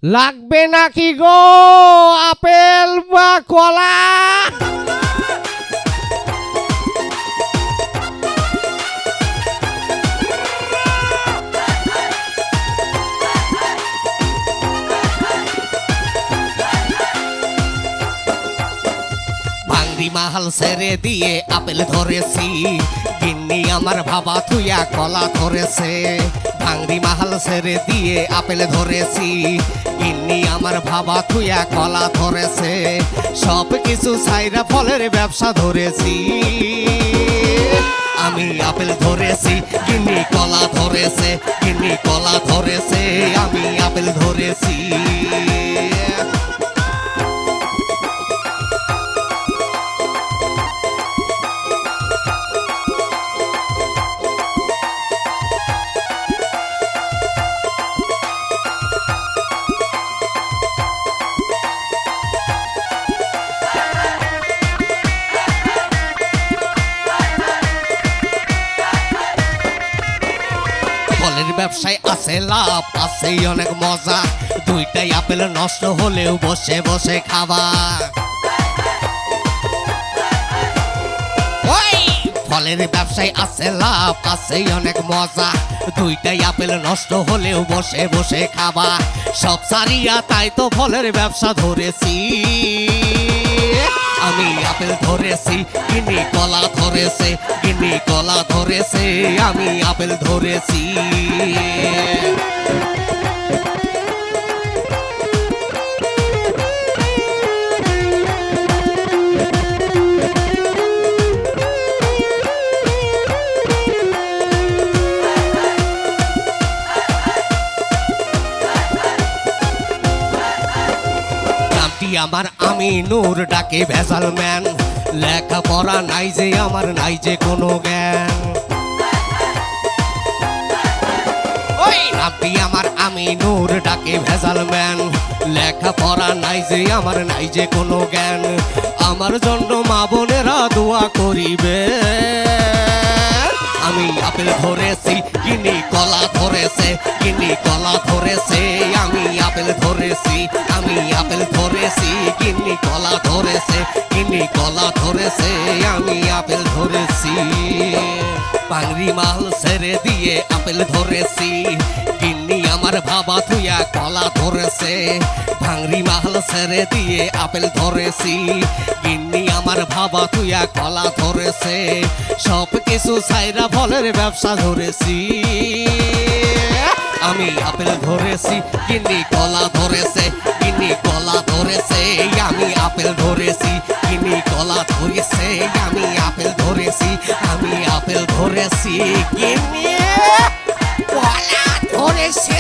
লাগবে নাকি গো আপেল বা কলা? ভাঙড়ি মাহাল ছেড়ে দিয়ে আপেল ধরেছি, গিন্নি আমার ভাবা থুইয়া কলা ধরেছে। ভাঙড়ি মাহাল ছেড়ে দিয়ে আপেল ধরেছি, গিন্নি আমার ভাবা থুইয়া কলা ধরেছে। সব কিছু ছাইরা ফলের ব্যবসা ধরেছি, আমি আপেল ধরেছি, গিন্নি কলা ধরেছে। গিন্নি কলা ধরেছে, আমি আপেল ধরেছি। ফলের ব্যবসায় আছে লাভ, আছে অনেক মজা। দুইটাই আপেল নষ্ট হলেও বসে বসে খাবা। ওই ফলের ব্যবসায় আছে লাভ, আছে অনেক মজা। দুইটাই আপেল নষ্ট হলেও বসে বসে খাবা। সব সারিয়া তাই তো ফলের ব্যবসা ধরেছি, আমি আপেল ধরেছি, গিন্নি কলা ধরেছে। গিন্নি কলা ধরেছে, আমি আপেল ধরেছি। আমার আমিনুর ডাকে ভেজাল ম্যান, লেখাপড়া নাই যে আমার, নাই যে কোনো জ্ঞান। ওই নামটি আমার আমিনুর ডাকে ভেজাল ম্যান, লেখাপড়া নাই যে আমার, নাই যে কোনো জ্ঞান। আমার জন্য মা বোনেরা দোয়া করিবে, আমি আপেল ধরেছি, গিন্নি কলা ধরেছে। গিন্নি কলা ধরেছে, আমি আপেল ধরেছি। আমি আপেল ধরেছি, গিন্নি কলা ধরেছে। গিন্নি কলা ধরেছে, আমি আপেল ধরেছি। ভাঙড়ি মাল ছেড়ে দিয়ে আপেল ধরেছি, গিন্নি আমার ভাবা থুইয়া কলা ধরেছে। ভাঙড়ি মাল ছেড়ে দিয়ে আপেল ধরেছি, গিন্নি আমার ভাবা থুইয়া কলা ধরেছে। সব কিছু ছাইরা ফলের ব্যবসা ধরেছি, আমি আপেল ধরেছি, গিন্নি কলা ধরেছে। গিন্নি কলা ধরেছে, আমি আপেল ধরেছি। গিন্নি কলা ধরেছে, আমি আপেল ধরেছি। আমি আপেল ধরেছি, গিন্নি কলা ধরেছে।